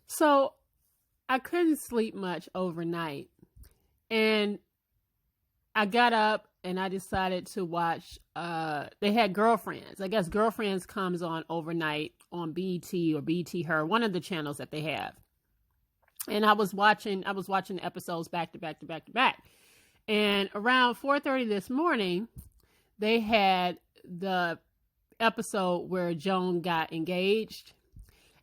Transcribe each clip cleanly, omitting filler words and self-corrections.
So I couldn't sleep much overnight. And I got up and I decided to watch, they had Girlfriends. I guess Girlfriends comes on overnight on BET or BET Her, one of the channels that they have. And I was watching the episodes back to back to back to back. And around 4:30 this morning, they had the episode where Joan got engaged.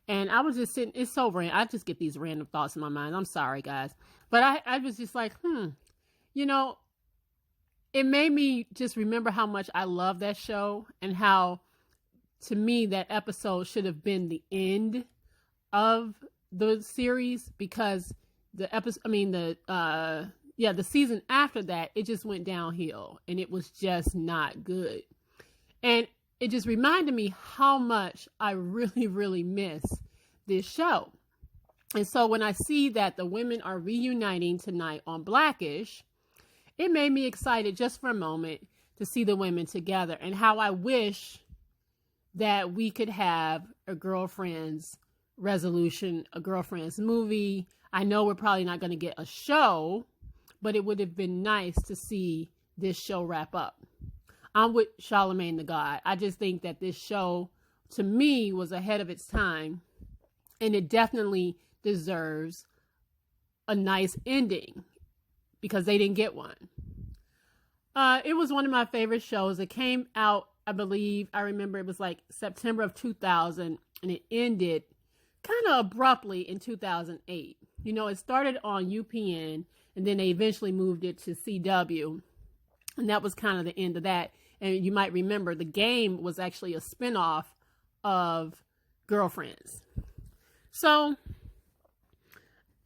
And I was just sitting, it's so random. I just get these random thoughts in my mind. I'm sorry, guys. But I was just like, you know, it made me just remember how much I love that show and how, to me, that episode should have been the end of the series, because the season after that, it just went downhill and it was just not good. And it just reminded me how much I really, really miss this show. And so when I see that the women are reuniting tonight on Blackish, it made me excited just for a moment to see the women together, and how I wish that we could have a Girlfriends resolution, a Girlfriends movie. I know we're probably not going to get a show, but it would have been nice to see this show wrap up. I'm with Charlemagne the God. I just think that this show, to me, was ahead of its time, and it definitely deserves a nice ending, because they didn't get one. It was one of my favorite shows. It came out, I remember it was like September of 2000, and it ended kind of abruptly in 2008. You know, it started on UPN, and then they eventually moved it to CW, and that was kind of the end of that. And you might remember the game was actually a spinoff of Girlfriends. So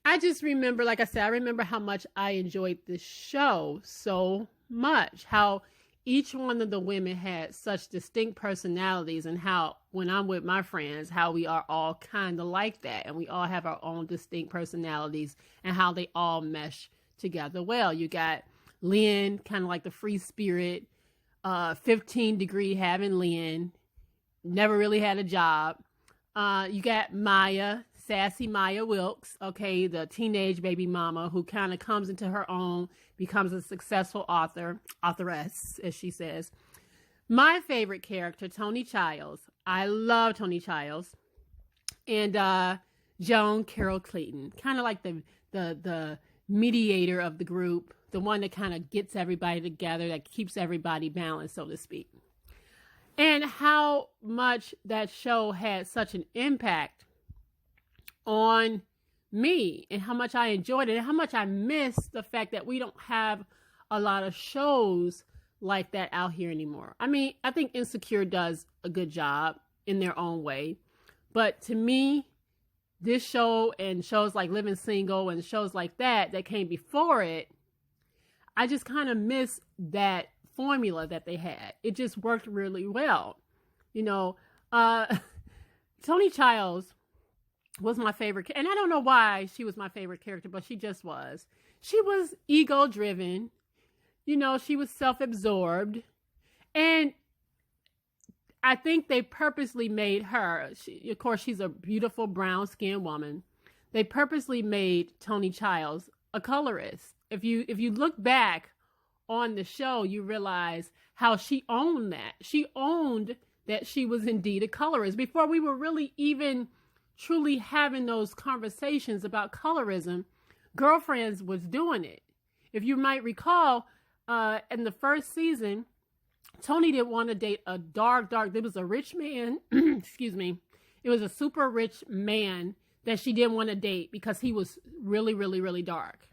I just remember, like I said, I remember how much I enjoyed this show so much. How each one of the women had such distinct personalities, and how when I'm with my friends, how we are all kind of like that. And we all have our own distinct personalities, and how they all mesh together well. You got Lynn, kind of like the free spirit, 15 degree having Lynn, never really had a job. You got Maya, sassy Maya Wilkes, okay, the teenage baby mama who kind of comes into her own, becomes a successful authoress, as she says. My favorite character, Tony Childs. I love Tony Childs. And Joan Carol Clayton, kind of like the mediator of the group, the one that kind of gets everybody together, that keeps everybody balanced, so to speak. And how much that show had such an impact on me, and how much I enjoyed it, and how much I miss the fact that we don't have a lot of shows like that out here anymore. I mean, I think Insecure does a good job in their own way, but to me, this show and shows like Living Single and shows like that came before it, I just kind of miss that formula that they had. It just worked really well. You know, Tony Childs was my favorite, and I don't know why she was my favorite character, but she just was. She was ego driven, you know, she was self-absorbed, and I think they purposely made her, of course, she's a beautiful brown-skinned woman. They purposely made Tony Childs a colorist. If you look back on the show, you realize how she owned that. She owned that she was indeed a colorist before we were really even truly having those conversations about colorism. Girlfriends was doing it. If you might recall, in the first season, Tony didn't want to date a dark, there was a rich man, excuse me, it was a super rich man that she didn't want to date because he was really, really, really dark.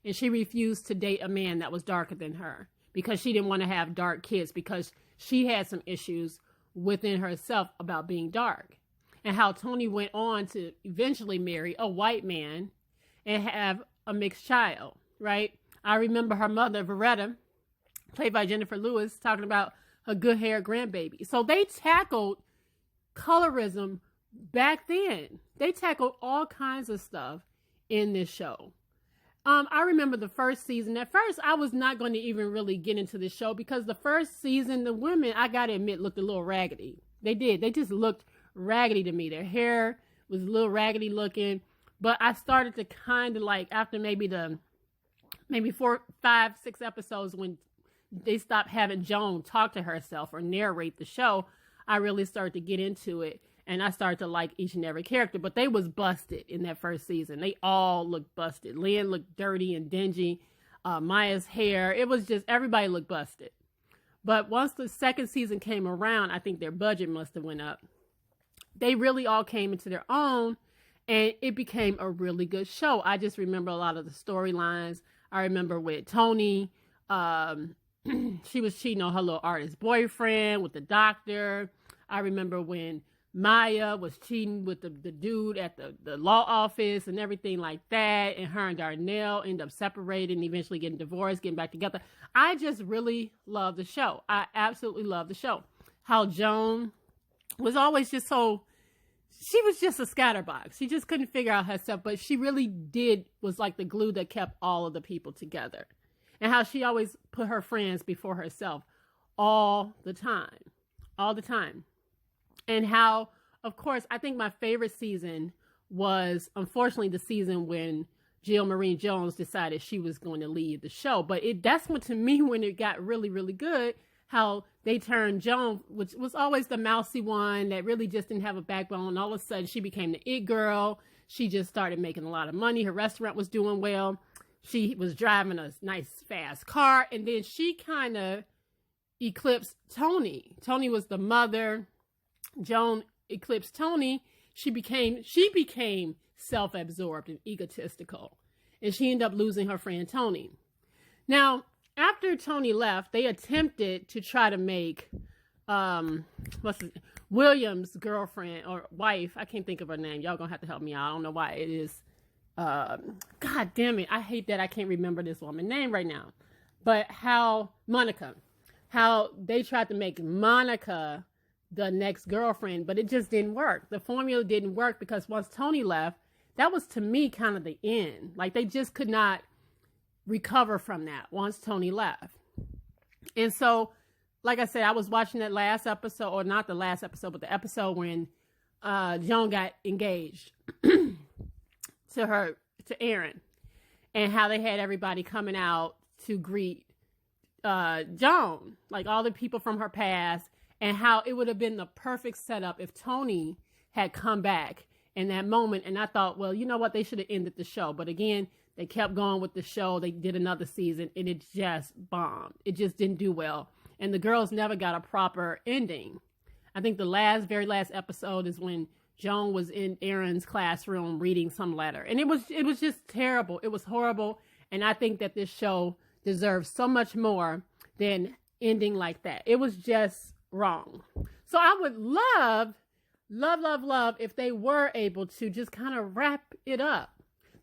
And she refused to date a man that was darker than her because she didn't want to have dark kids, because she had some issues within herself about being dark. And how Tony went on to eventually marry a white man and have a mixed child, right? I remember her mother, Veretta, played by Jennifer Lewis, talking about her good hair grandbaby. So they tackled colorism back then. They tackled all kinds of stuff in this show. I remember the first season. At first, I was not going to even really get into the show because the first season, the women, I got to admit, looked a little raggedy. They did. They just looked raggedy to me. Their hair was a little raggedy looking. But I started to kind of like, after maybe 4, 5, 6 episodes, when they stopped having Joan talk to herself or narrate the show, I really started to get into it. And I started to like each and every character. But they was busted in that first season. They all looked busted. Lynn looked dirty and dingy. Maya's hair. It was just, everybody looked busted. But once the second season came around, I think their budget must have went up. They really all came into their own. And it became a really good show. I just remember a lot of the storylines. I remember with Tony. She was cheating on her little artist boyfriend with the doctor. I remember when Maya was cheating with the dude at the law office and everything like that. And her and Darnell end up separating, eventually getting divorced, getting back together. I just really love the show. I absolutely love the show. How Joan was always just so, she was just a scatterbox. She just couldn't figure out herself, but she really was like the glue that kept all of the people together. And how she always put her friends before herself all the time. And how, of course, I think my favorite season was, unfortunately, the season when Jill Marie Jones decided she was going to leave the show. But that's when, to me, when it got really, really good, how they turned Joan, which was always the mousy one that really just didn't have a backbone. All of a sudden, she became the it girl. She just started making a lot of money. Her restaurant was doing well. She was driving a nice, fast car. And then she kind of eclipsed Tony. Tony was the mother. Joan eclipsed Tony. She became self-absorbed and egotistical. And she ended up losing her friend Tony. Now, after Tony left, they attempted to try to make William's girlfriend or wife. I can't think of her name. Y'all gonna have to help me out. I don't know why it is. God damn it. I hate that I can't remember this woman's name right now. But how they tried to make Monica the next girlfriend, but it just didn't work. The formula didn't work because once Tony left, that was to me kind of the end. Like they just could not recover from that once Tony left. And so, like I said, I was watching that last episode, or not the last episode, but the episode when Joan got engaged to Aaron, and how they had everybody coming out to greet Joan, like all the people from her past, and how it would have been the perfect setup if Tony had come back in that moment. And I thought, well, you know what? They should have ended the show. But again, they kept going with the show. They did another season, and it just bombed. It just didn't do well. And the girls never got a proper ending. I think the very last episode is when Joan was in Aaron's classroom reading some letter. And it was just terrible. It was horrible. And I think that this show deserves so much more than ending like that. It was just wrong. So I would love if they were able to just kind of wrap it up.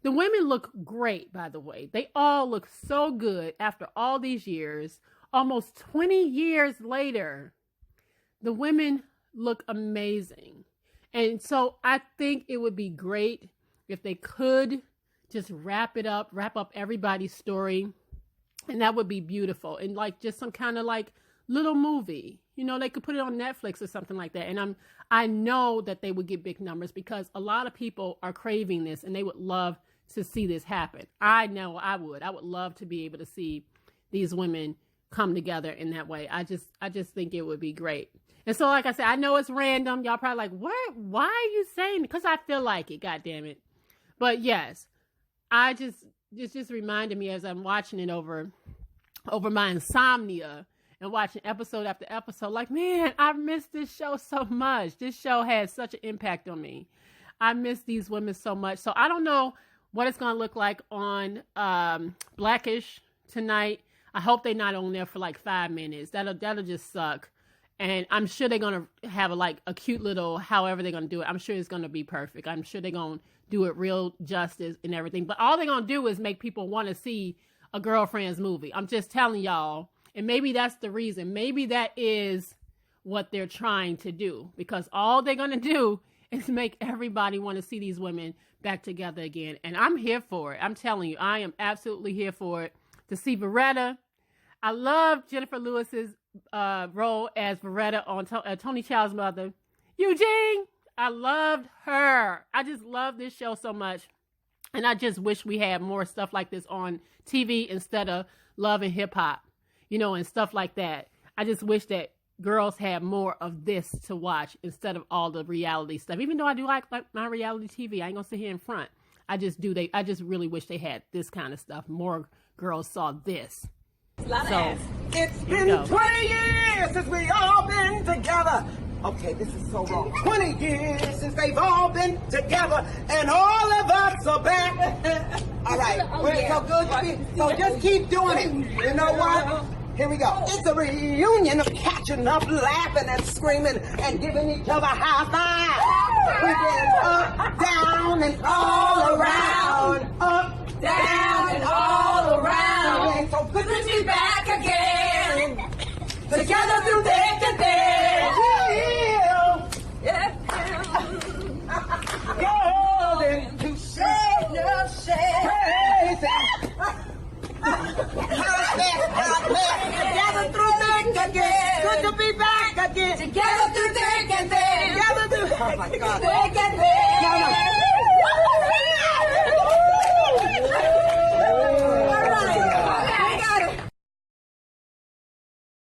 The women look great, by the way. They all look so good after all these years. Almost 20 years later, the women look amazing. And so I think it would be great if they could just wrap up everybody's story. And that would be beautiful. And like just some kind of like little movie. You know, they could put it on Netflix or something like that. And I know that they would get big numbers because a lot of people are craving this and they would love to see this happen. I know I would. I would love to be able to see these women come together in that way. I just think it would be great. And so, like I said, I know it's random. Y'all probably like, what? Why are you saying it? Because I feel like it, God damn it. But yes, it just reminded me as I'm watching it over my insomnia and watching episode after episode, like, man, I miss this show so much. This show had such an impact on me. I miss these women so much. So I don't know what it's going to look like on Blackish tonight. I hope they're not on there for like 5 minutes. That'll just suck. And I'm sure they're going to have a cute little, however they're going to do it. I'm sure it's going to be perfect. I'm sure they're going to do it real justice and everything. But all they're going to do is make people want to see a girlfriend's movie. I'm just telling y'all. And maybe that's the reason. Maybe that is what they're trying to do. Because all they're going to do is make everybody want to see these women back together again. And I'm here for it. I'm telling you, I am absolutely here for it. To see Veretta. I love Jennifer Lewis's role as Veretta on Tony Child's mother. Eugene, I loved her. I just love this show so much. And I just wish we had more stuff like this on TV instead of Love and Hip Hop, you know, and stuff like that. I just wish that girls had more of this to watch instead of all the reality stuff. Even though I do like my reality TV, I ain't gonna sit here in front. I just really wish they had this kind of stuff. More girls saw this. So it's been 20 years since we all been together. Okay, this is so wrong. 20 years since they've all been together, and all of us are back. All right, we're so good to be. So just keep doing it. You know what? Here we go. It's a reunion of catching up, laughing and screaming, and giving each other high fives. We've been up, down, and all around. Up, down, and all around. It's so good to be back again. Together through thick and thin. Golden to share your share. Together through thick again. Good to be back again. Together through thick and thin. Together through. Oh my God. Thick and thin. No.